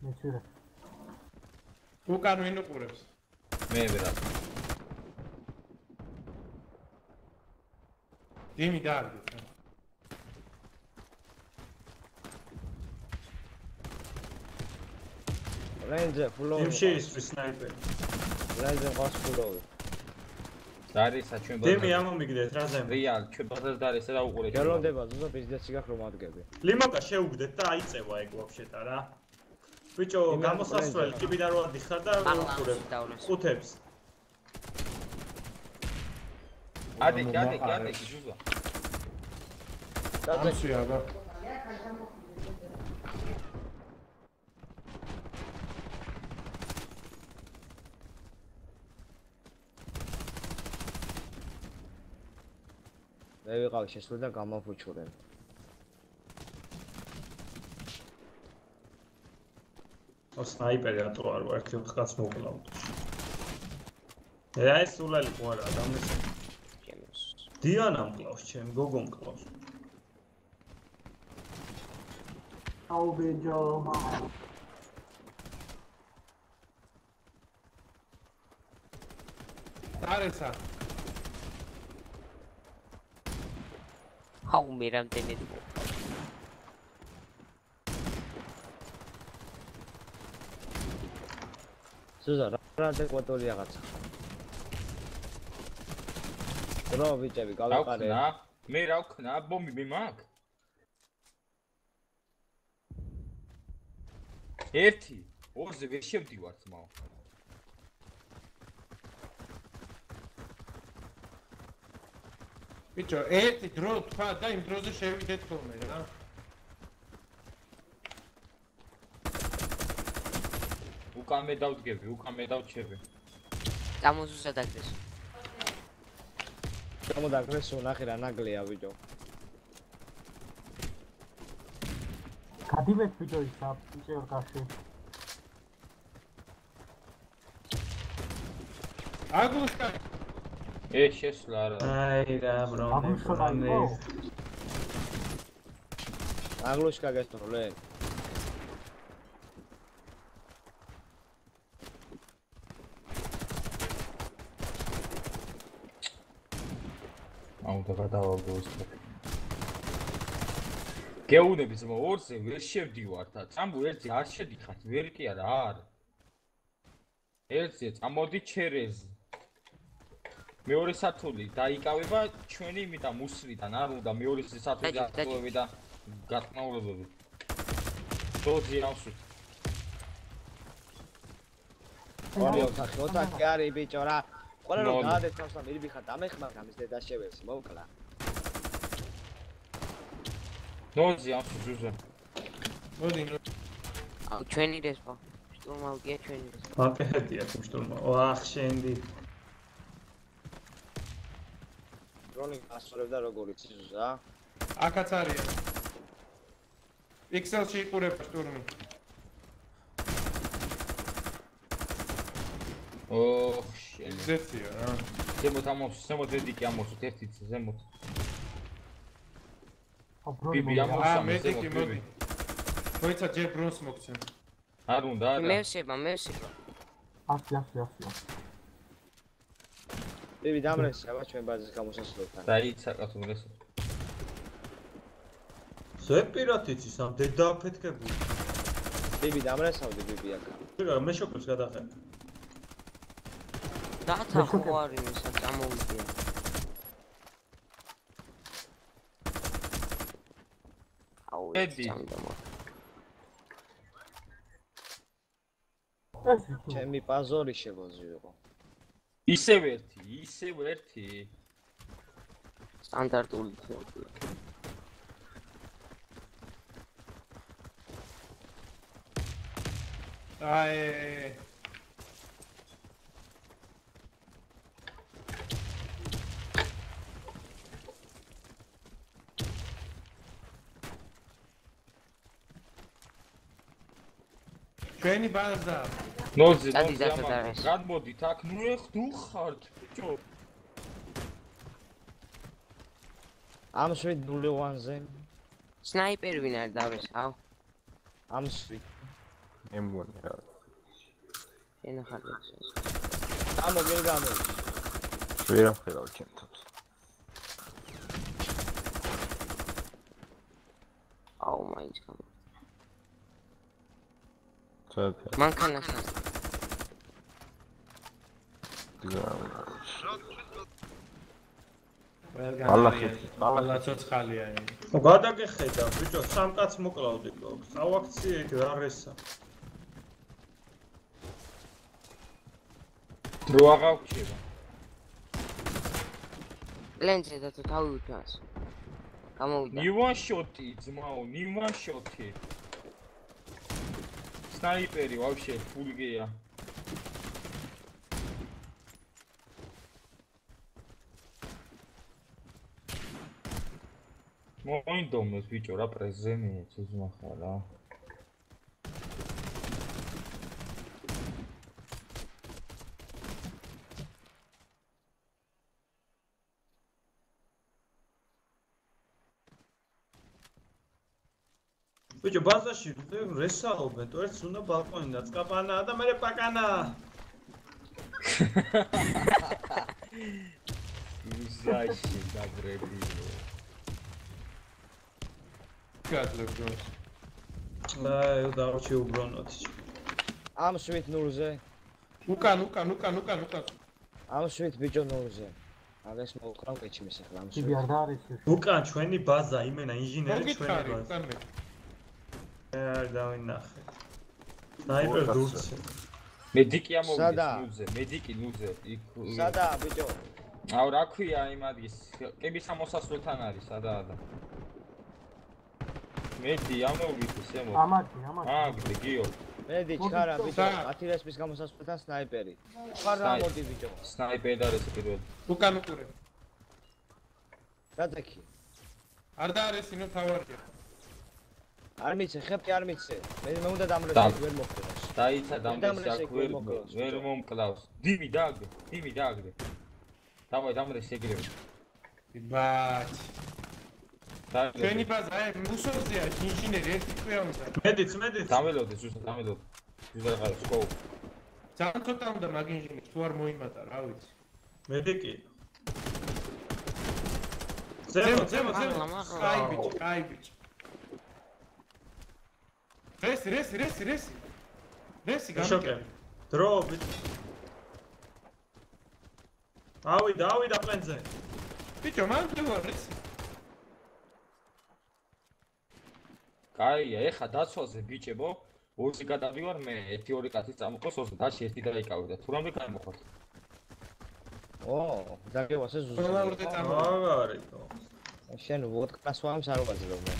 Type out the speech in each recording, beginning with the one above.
მეცირე. უკან ვინ უყურებს? მე ვერა. დიმი დაარგეთ. Ranger full-ოვი. იმში ის სნაიპერი. Ranger ყავს full-ოვი. დარისა ჩვენ ბაზარზე. დემი ამომიგდეთ რა ზემო. რეალ ჩვენ ბაზარზე დარისა და უყურეთ. გელონდება ზუსტად ბიზნესი გახრო მადგები. ლიმოკა შეუგდეთ და აიწევა ეგ ვაფშეტა რა. ბიჭო, გამოსასვლელი კიბიდან რო ადიხარ და უყურებ. ყუთებს. ადი, ზუზა. ამშვია და მე ვიყავ შესული და გამოფუჩურენ. ო სნაიპერი რატო არ ვარ ერთი ხაც მოკლავთ. რა ეს სულელი ხო არა დამესე. დიანა მკლავს ჩემ გოგო მკლავს. აუ ბეჯო. დარესა How me რამდენი იყო? ზუზა რა ადეკვატური რაღაცა. რო ბიჭები გავიყარე. მე რა ვქნა? ბომბი მე მაქვს. ერთი, ორზე ვერ შევდივარ ძმაო. ბიჭო, ერთი დრო თქვა და იმ დროზე შევიდეთ ხოლმე რა. უკან მე დავდგები, უკან მე დავჩები. გამოზუსტად აგდეს. გამოდაგრესო ნახე რა ნაგლია ბიჭო. გადივეთ ბიჭო ისა ბიჭო კაში. აგუშკა შესვლა არა. აი რა ბრო. აგლუშკა გესწროლე. აუდა გადავაგო ის. გეუნები ზმო ორზე ვერ შევდივართ და წამბო ერთი არ შედიხართ, ვერ კი არა არ. ერთზე წამოდი ჩერეზ. მეორე სათული დაიკავება ჩვენი იმიდან მუსრიდან არ უნდა მეორე სათული დაწყობები და გატმაურებები. დოძი ავსვით. ორი ოთახი არის ბიჭო რა. ყველა რომ გაადეთავს და მირბიხარ დამეხმარ გამის დედა შევეს მოკლა. დოძი ავსვით ზუზა. მოდი. აუ ჩვენი რესპა. შტურმალკია ჩვენი რესპა. აკეთებია შტურმა. ვახ შენდი. დრონი გასწორებდა როგორიც ზუზა. აქაც არის. პიქსელში იყურება შტურმი. ოხ შენ. ზეცია რა. ზემოთ ედიკი ამოსვით ერთი ზემოთ. ბიბი მედიკი მოდი. მოიცა ჯერ ბრონს მოგცემ. არ უნდა არა. მე ვსება. ასი. ბიბი დამრეს აბა ჩვენ ბაზის გამოსასვლელთან. დაიცაკათ უმრეს. ზეპირათიც ის ამ დედა აფეთქებული. ბიბი დამრესავდი ბიბი აქ. რა მე შოკებს გადახე. დათა ხო არის ისა წამოვიდე. აუ ედი. ჩემი პაზორი შევოზიო. ისევ ერთი. სტანდარტული თეორია. აი ჩვენი ბაზა ნოძი დადიდადეს. გადმოდით აქ ნუ ხართ ბიჭო. ამ შვიდ 0-1-ზე. სნაიპერი ვინ არის დავეს? აუ. ამ შვიდ. ემგონი რა. ენახარ გამო ვერ ამხერავ ჩემ თავს. აუ მაინც გამო საერთოდ მანქანას ყველა ცოცხალია ეს. გადაგეხედა ბიჭო, სამ კაც მოკლავდით. აუაქციეთ რა რესა. დრო აღავრჩება. ლენზე და თუ თავი უჩვენს. გამოვიდა. ნივან შოტი, ძმაო, ნივან შოტი. სნაიპერი ვაფშე ფულგეა. მოინდომოს ბიჭო რა პრეზენტია ძმახა რა. ბიჭო ბაზაში რესაობენ, თუ ერთს უნდა ბალკონი დაწყაპანაა და მერე პაკანაა. იზაში დაბრებილო. გადლებს. აი, დავჭი უბრუნოთ. ამ შვით ნულზე. უკან. ამ შვით ბიჭო ნულზე. აგეს მოუყრავ კეჩიმის ახლა ამ შვით. იგი არ არის ის. უკან ჩვენი ბაზა, იმენა ინჟინერი ჩვენი ბაზა. უკან მე. არ დავინახე. სნაიპერ დურცე. მედიკი ამოვიდეს ნუზე, მედიკი ნუზე. სადაა ბიჭო? აუ რა ქვია იმ ადგის? კების ამოსასვლელთან არის, სადაა და. მედი ამოვიდეს ემო. ამათი. აგდე გიო. მედი ჩქარა ბიჭო, 10 რესპის გამოსასვლელთან სნაიპერი. ხარ რა მოდი ბიჭო? სნაიპერი და ეს პირველ. უკან უყურე. დადექი. არ დაარესინო თავარია. არ მიცე, ხეპი არ მიცე. მე უნდა დამრეცი ვერ მოხდეს. დაიცა დამრეცი ვერ მომკლავს. დიმი დააგდე. დავაი დამრეცი ეგრევე. ბაჩ. ჩვენი ბაზა მუსორზეა, ინჟინერი ერთი ქვეავდა. მედიც. დაველოდე ზუსტად დაველოდე. ზუსტად რა სკოუ. ძალიან ცოტა უნდა მაგ ინჟინერს თუ არ მოიმატა, რა ვიცი. მედიკი. ზემო. კაი ბიჭ. რესი გამიკე. დრო ბიჭ. ავიდა პლენზე. ბიჭო, მან დევარ ეს. კაია, ეხა დაცვაზე ბიჭებო, ორზე გადავივარ მე, 1-2 კაცი წამოყოს, ორზე დაში ერთი დაიკავდა. თუ რამე გამოხოთ. დაგევასე ზუსტად. ყველა ორზე წამო. აგარიკო. შენ ვოდკას ვამს არ ვაძლევ მე.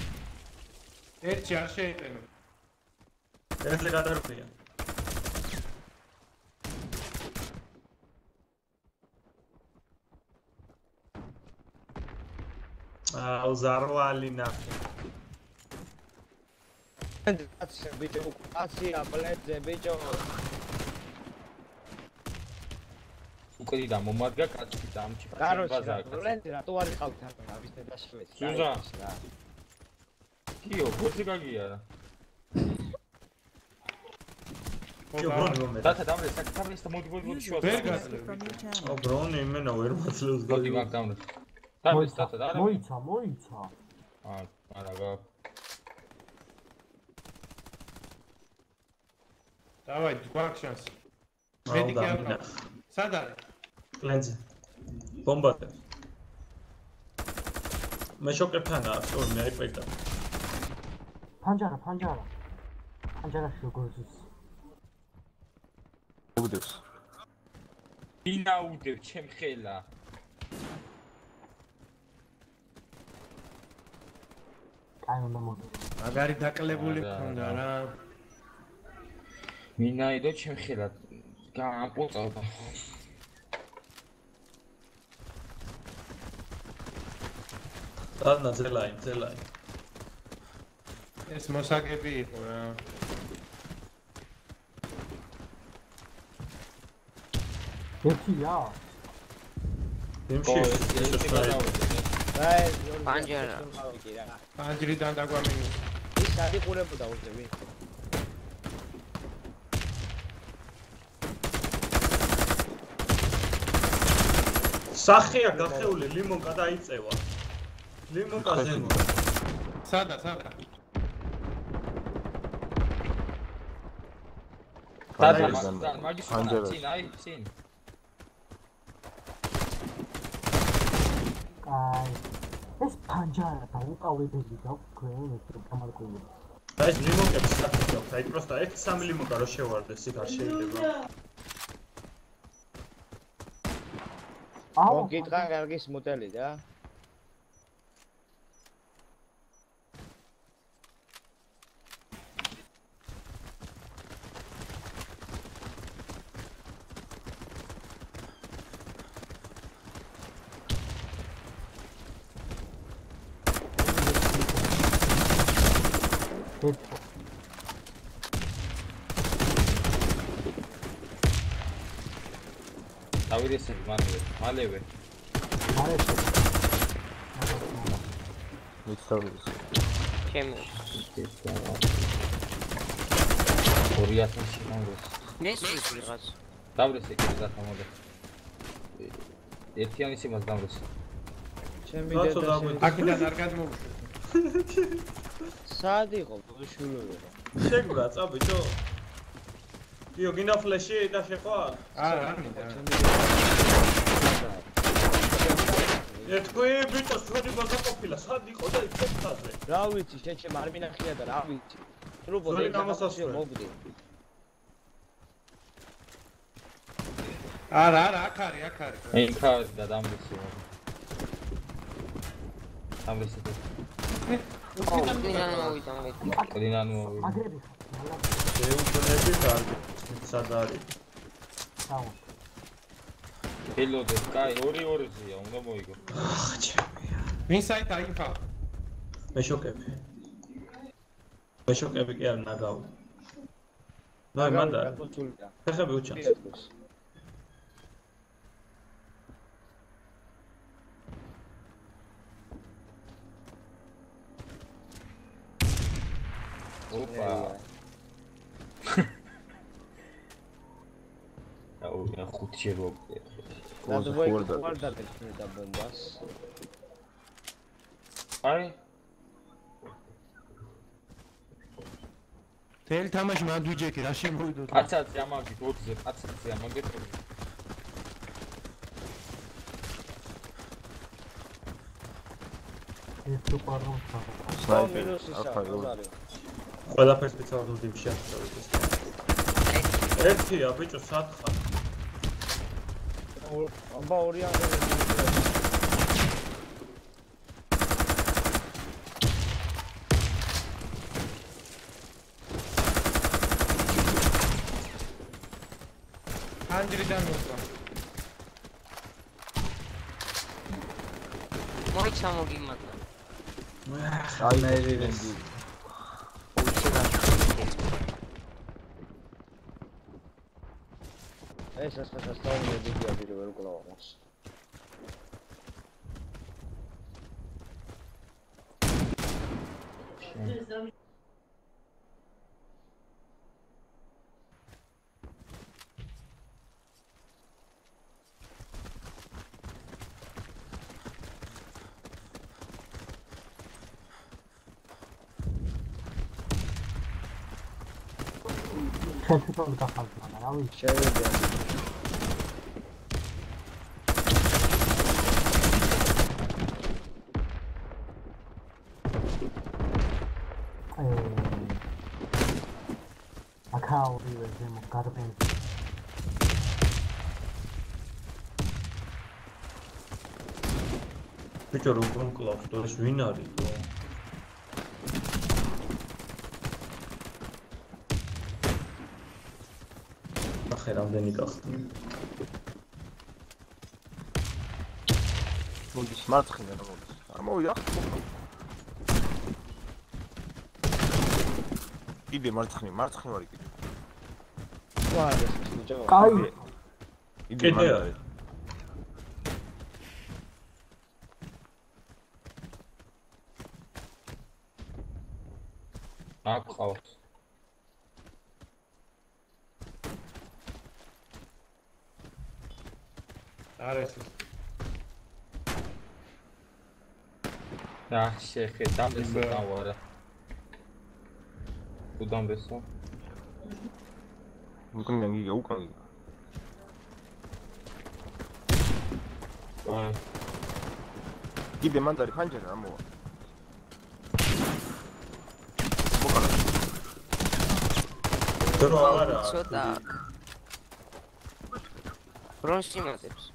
ერთი არ შეიტენო. ერთზე გადარკვია. აუ ზარვალი ნახე. აცი ბიჭო, აცია პლენზე ბიჭო. უკრი და მომარგა კაცი და ამჩი ბაზა. პლენზე რატო არ იყავთ ახლა ვის დაშლეთ? ზუზა. კიო, გოძი გაგია რა. დათა დამრეს მოდი შუა. ვერ გაძლევ. ბრონი იმენა ვერ მოძლევს მოდი მაგ დამრეს. დამრეს დათა და არა. მოიცა. არა გა. დავაი, გვაქვს შანსი. მედიკი არ ყავს. სად არის? პლენზე. ბომბაზე. მე შოკერთანაა, სწორი მე აიპეკა. ფანჯარა. ფანჯარაში როგორც ის. უდევს. ინაუდებ ჩემ ხელა. კაი უნდა მოდი. მაგარი დაკლებული ხონდა რა. მინაიდო ჩემ ხელა. გაამპოწავდა. დანა ზელაი. ეს მოსაგები იყო რა. ერთია. იმში პანჯარა. პანჯრიდან დაგვამინო. ის არიყურებოდა უძები. სახეა გახეული ლიმონკა დაიწევა. ლიმონკა ზემო. სადა. მაგის წინ აი წინ. კაი. ეს პანჯარა და უკავებელი დაგვქვენ ეს გამარკვევი. და ეს ლიმონკების სახე გაქვს. აი პროსტა 1-3 ლიმონკა რო შევარდეს იქ არ შეიძლება. მოგიტყან კარგის მოდელი და დავიდესე მალევე მიცდავის ჩემი 2000-ში მომროს ნესვის ვიღაც დავრესე კიდე დათამოდა ერთიანის იმას დავრესე ჩემი რატო დედა დაგვედი? აქედან არ გადმოვუშვი. სად იყო ბუშულობა შეგვრა წა ბიჭო. იო გინდა ფლეში და შეყვა? არა მინდა. ეთქვი ბიჭო შოდი გაგაყოფილა სად იყო და იქ ხაზე. რა ვიცი შეჩემ არ მინახია და რა ვიცი სრუბო ზორი და გამოსასწრე. მოგდი არა აქ არის. იქა და დამრესე დამრესე ოდიდან მოვიდა მე ოდინანო აგრები შეუნდები კარგი. სად არის? ხარ. ელოდე კაი 2-2-ზეა უნდა მოიგო ვინ საით აიფა? მეშოკები კი არ ნაგავი. ნაი მანდა. ხეხები უჩანს. ოპა აუ რა ხუთი რობე ვარ და ბომბას აი თელ თამაში მანდვიჯეკი რა შემოვიდო? კაცაცი ამაგით 20-ზე კაცაცი ამაგით ეს თუ პარლამენტა. სნაიპერი აფაიო ყველაფერს პიცავდები შეასწავლეთ. ერთია ბიჭო სად ხარ? აბა ორი აღარ ანჯრიდან მოსვა. მოიცა მოგიმატა აი ნაირენდი ეს სასწაული ვიდეო ვერ გკლავავს შეთვითონ გახალხა რა ვიცი. შევიდა აკაური ვეზემო გარბენ. ბიჭო როგორ მკლავს თუ ეს ვინ არის თუ? ახე რამდენი გახდა? მოდის მარცხინა რა მოდის არ მოვიდა კიდე მარცხნი ვარ კიდე ვარ ეს ბიჭო კაი. კიდე მარცხნი აქ ყავს არა ეს რა შეხედა ეს დავარა უდამბესო უკან გიგა უკან აი კიდე მანდარი ფანჯარა რა მოვა დრო არა ცოტა ბრონსი მოდებს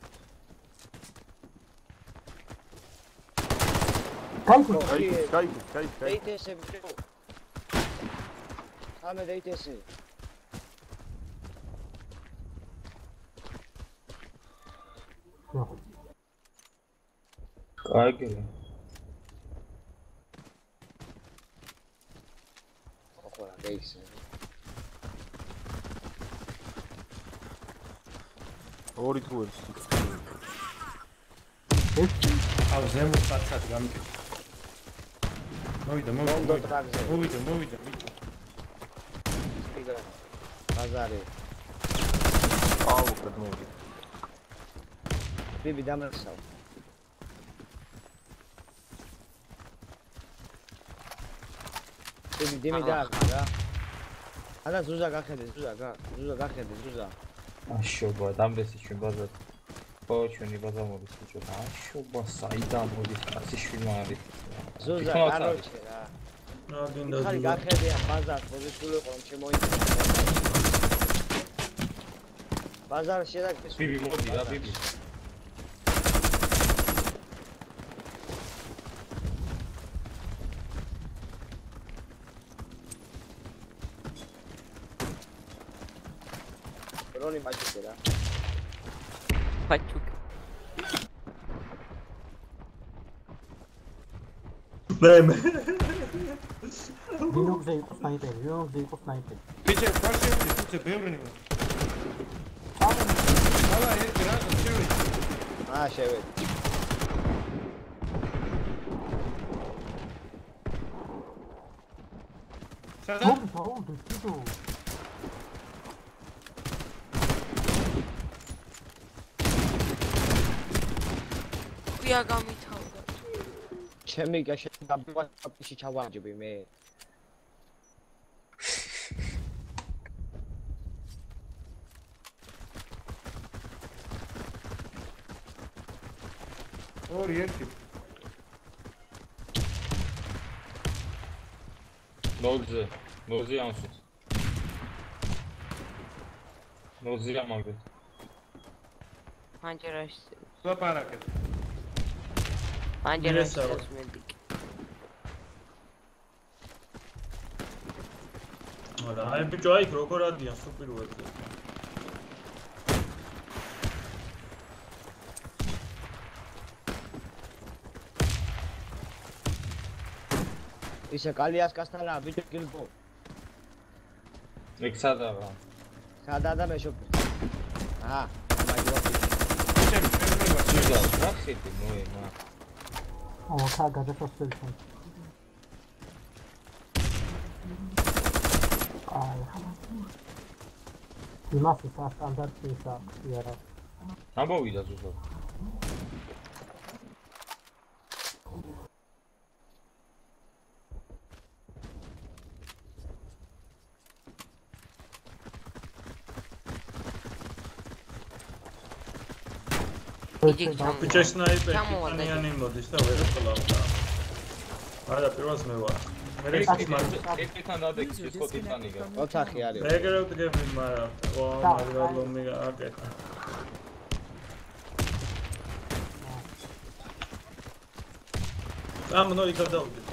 გაიქით დეიტესე ბიჭო სამე დეიტესე კაიგე ოხარა დეიტესე ორი თუებს აუ ზემოთ კაცად გამიკეთე მოვიდა ბაზარი აუ გადმოვიდა ბიბი დამარცხავ ბიბი დიმი და რა ანა ზუზა გახედე ზუზა აშობა დამბესი ჩვენ ბაზარ ხო ჩვენი ბაზარ მოდის ბიჭო აშობა საიდან მოდის კაცი შვილი არის ზუზა კაროჩე რა რა გინდა ხარი გახედე ბაზარ პოზიციული ყო შემოიწია ბაზარ შედაგეს ბიბი მოდი რა ბიბი რონი მაჩიკე რა პაჩუკ მე დინოგზე იყო სნაიპერი ბიჭე ფაშეთი თუცე ბევრნი ალა ერთი რაღაცა შევედი შევედი სადა ვია გამითავდა ჩემი გაშენებაში ჩავარჯები მე ორი ერთი ნოზე ამსუთ ნოზე ამაგე პანჯერაში ლაპარაკეთ პანჯერაში მედიკი არა აი ბიჭო აი როგორ ადიან სუპირვებზე ისე კალიას კასტალა ბიჭო გილბო ეგ სადაა სადა და მეშოპი ზუზა რა ხეთი მოემა ხა გადასასწრებთან იმას ის სტანდარტი ის არა ამოვიდა ზუზა ბიჭო სნაიპერი ტანიანი მოდის და ვერ ყლავდა არა პირველს მე ვარ მე ერთთან დადეგის ის ხო ტიტანიკა ოთახი არის ეგრევე დგები მაგრამ ო მაგრამ ლომი აკეთა ამნოი გადავიდეთ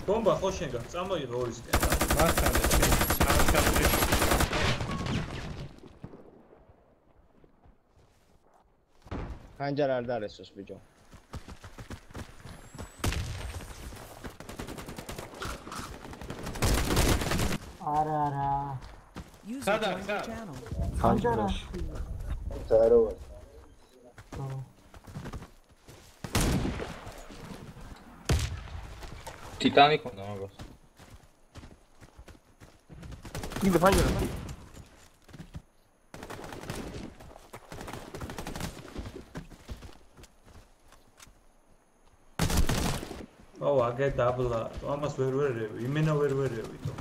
ბომბა ხო შენ გა წამოიღე ორისკენ მართალია ჩავშალე ხანჯარ არ დარესოს ბიჭო არა სადა ხანჯარაში ზაროა ტიტანიკ უნდა მაგას კიდე ფანჯარა აგე დაბლა. ამას ვერ ვერევი, იმენა ვერ ვერევი თო.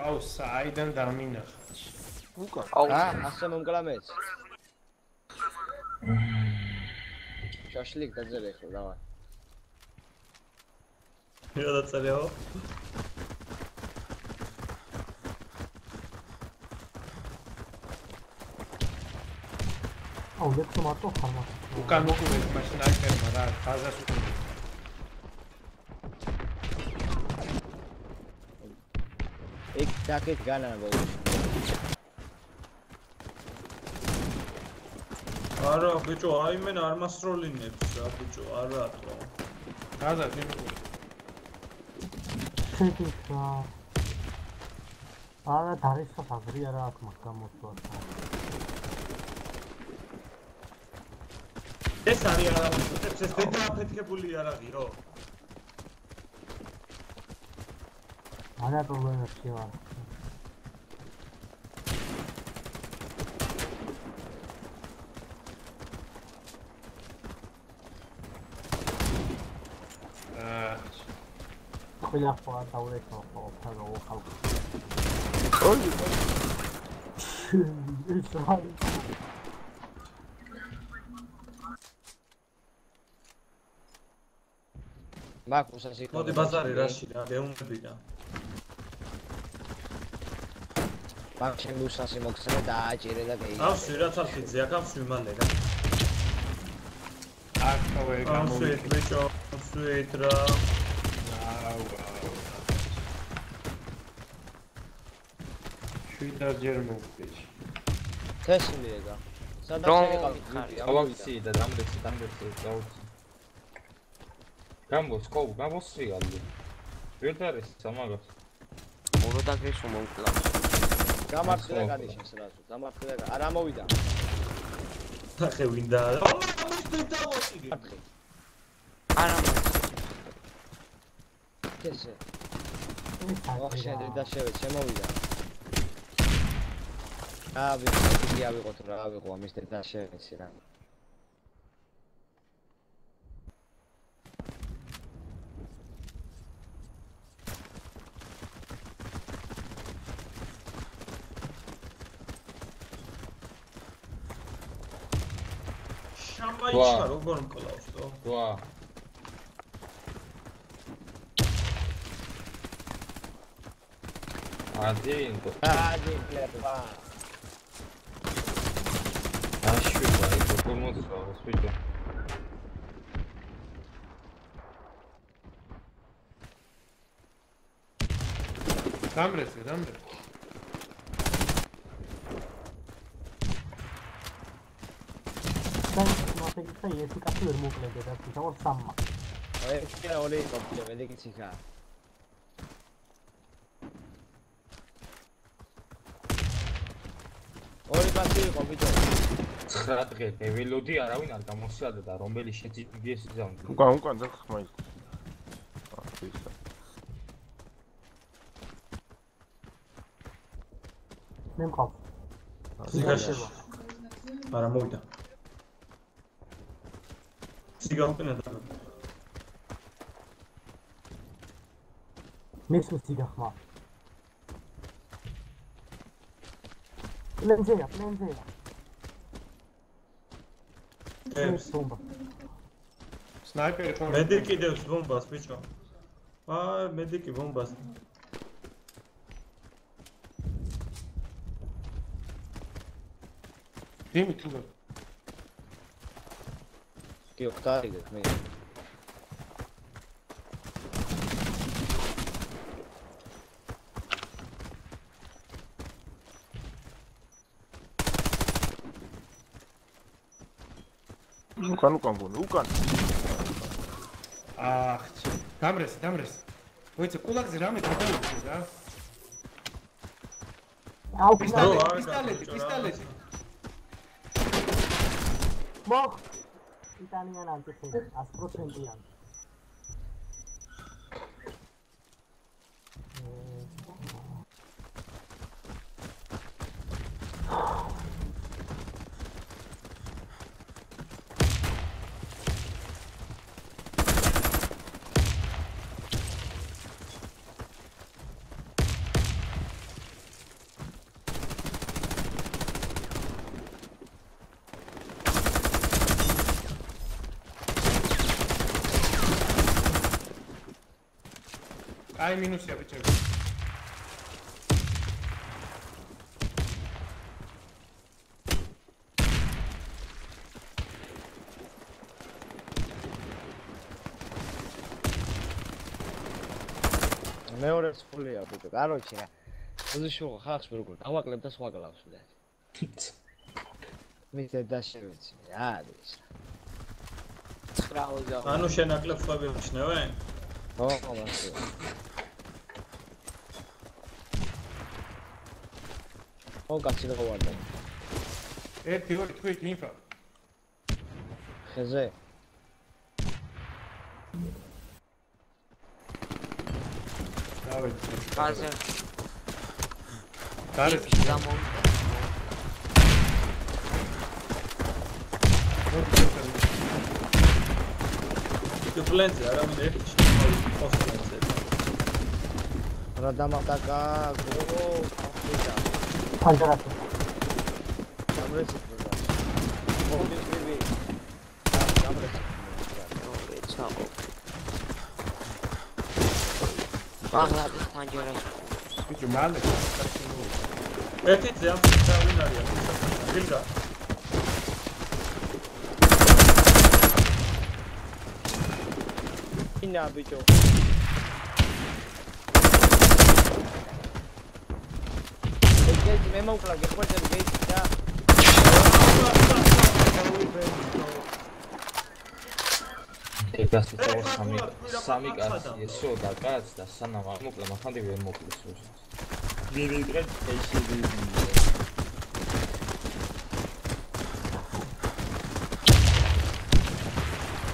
აუ საიდან დამინახა. უკან. ასე მომკლამეც. შაშლიკ დაძერე ხო დავა. რა დაწერეო? აუ ლექსო მარტო ხარმა. უკან მოკურეთ მაშინ აიწერმა რა, ხაზას უკან. ეგ დაკეთ განანა ბოლოს. არა, ბიჭო, აი მე არ მასროლინებს რა, ბიჭო, არათო. ხაზას იმუკურეთ. შეკითხა. არა, დარისო ფაზრი არა აქვს მაგ გამოსვლა. ეს არის არამოწოდებს, ეს დააფეთქებული არაღიო. არა პრობლემებში ვარ. ყველა ხوار დაურეკო ხოლმე ხალხი. ოი. ის რა. მაკუსაც იქ. მოდი ბაზარი რაში რა, გეუნები და. ბანკში უსასი მოგცემ და აჭირე და გეი. ავსვი რა თალხიძე აქ ავსვი მალე რა. აკავე გამოვიდე. ავსვი ბიჭო, ავსვი რა. შვიდა ჯერ მოვიდე. თესლი ეგა. სადაც ეყავი ხარი. ავავსი და დამდეცი გავუცი. გამოსრიალდი. ვერ არის სამაგას. ორო დაგრესო მომკლა. გამართლე განიშნეს რაზო. გამართლე არა მოვიდა. ახე ვინდა? ამის დავოწიდი. არა ესე. ოხშენდ და შევეც შემოვიდა. ვიცი ავიღოთ რა ავიღო ამის და შევეცი რა. შამაიშა როგორ მკლავს თო? ვა. ადინკო. კლება. აშვიდა იქ როგორ მოძრაობს ბიჭო. დამრესე. და ერთი კაცი ვერ მოკლედა და თვითონ სამმა. ერთი ორი კოპია მედიკიცი ხა. ორი კაცი იყო ბიჭო. 9 დღე ველოდი არავინ არ გამოსიადა და რომელი შეძიდეს ზამთრი. უკან და ხმაი. ისა. მე მყავს. სიგაში. არა მოვიდა. სიგაუპენა და. მისმის სიგახმა. პლენზეა. ეს ბომბა. სნაიპერი ხო? მედიკი დევს ბომბას ბიჭო. აი მედიკი ბომბას. დიმი თუ კი ოქტარი მე. უკან. აх, დამრეს. მოიცა კულაკზე რამე გადავიდე რა. აუ, პისტოლეტი. მოხ. იტალიან ანტიფეი 100%-იან. აი მინუსია ბიჭები. მეორეც ფულია ბიჭო. კაროჩე რა. უზიშო ხალხს ვერ უყურებ. დავაკლებ და სხვა გლავს ვიდე. მითე დაშევეცი რა არის. 9 ანუ შენაკლებ ხები მჩნევენ? ო, მასე. ო, კაცი რა ვარდა. 1 2 თქვით ინფა. ხეზე. დავეცი. ფაზა დარეთ. გამოვიდა. პლენზე არავინ ერთი შემოვიდა პოსტენზე. რა დამატაკა გო ხა. ფანჯარათი. გამრეცი პროგრამა. მოდი ვიბი. გამრეცი. ჩაო. აღლა ფანჯარა. ბიჭო მალე. ერთი ძამ დავინ არის. გილგა. ინა ბიჭო. ეგეთი მე მოვკლა გეხვეწები გეიცი და ეგას თქო სამი კაცი ესო და კაც და სანამ არ მოკლა მახანდი ვერ მოკლის რუსს. ვირიდრეთ ეშივი.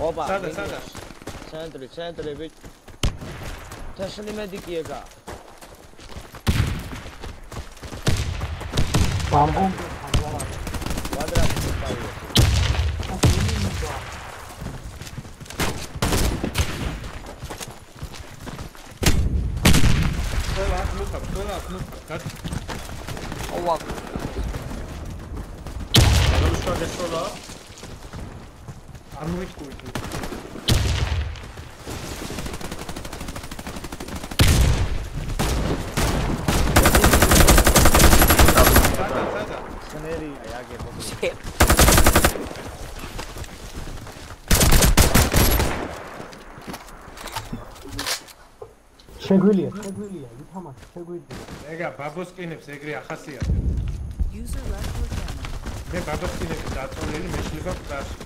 ოპა. სადა. ცენტრი ბიჭ. თესლი მედიკი ეგა. ბამბო ფანჯარათი. კვადრატი პაიო. ყველა გად. ოვა. რუსკა გესროლა? არ მოვიტყვით. სადა. სნერი აიგე მოკლე. შეგვილია, ითამაშე, შეგვიძლია. ეგა ბაბოსკინებს ეგრე ახასიათებს. მე ბაბოსკინებს დაწოლილი მეშლება ფკარში.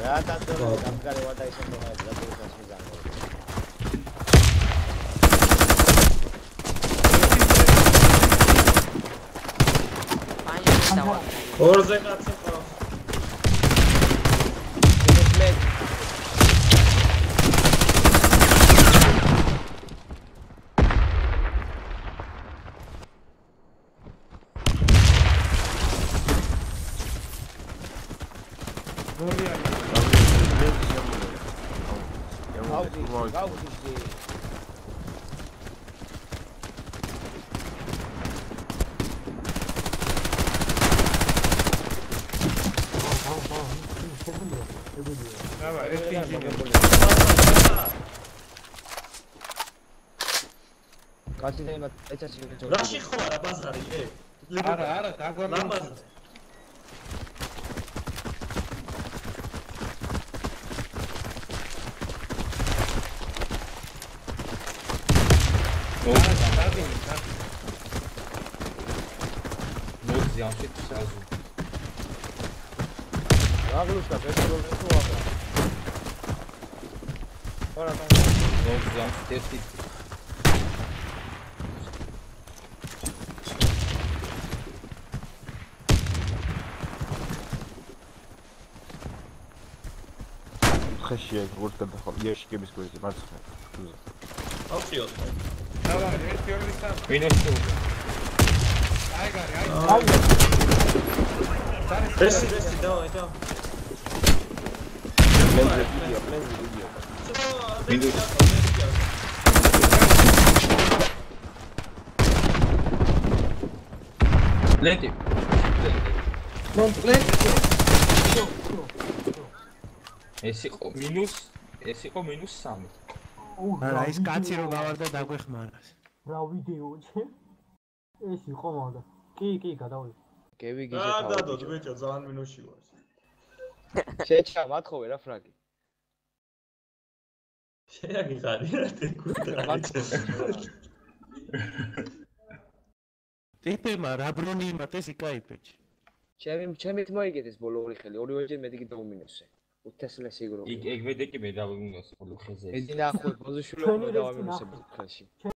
რა დაწოლილი გამგარე ვარ და ისე მოხდა დაწოლილს მიზანო. ფანჯარა. ორზე კაცი ყავს. გაუძი. დავა, ერთი ინჟინერი. კაცი და იმათ ეცაში ვიჭო. რაში ხوارა ბაზარი ე? არა, დაგვარდა. მოძი ამ შეთ საზუ. აგლუშკა პეტროლი თუ აბა. ორა და მოძი ამ შეთი. ხეშია როგორც გადახარ იაშიკების გვერდზე მარცხნივ თუზე ავწიოთ დავა 1 2 3 მინუს 2 აიგარი ეს დავა პლენზე ვიდეო მინუს ლენტი ეს იყო მინუს 3 არა ის კაცი რო გავარდა დაგვეხმარას. რა ვიდეო ჩე? ეს იყო მოდა. კი, გადავიდე. გევიგიჟე რა თავი. დადოთ ბიჭო, ძალიან მინუსში ვარ. შეჭა მათხოვე რა ფრაგი. შეაგი ხარი რა თქუდა. ტიპემა რა ბრონი იმატეს იკაიფეჩი. ჩემით მოიგეთ ეს ბოლო ორი ხელი, ორივეჯერ მეტი კი დაუმინოსე. უთესლესი იგრო. ეგ მე დეკი მე დავმინოს ხოლმე ხეზე. ედი ნახო, ბოზოშულო დავამინოსე ხელში.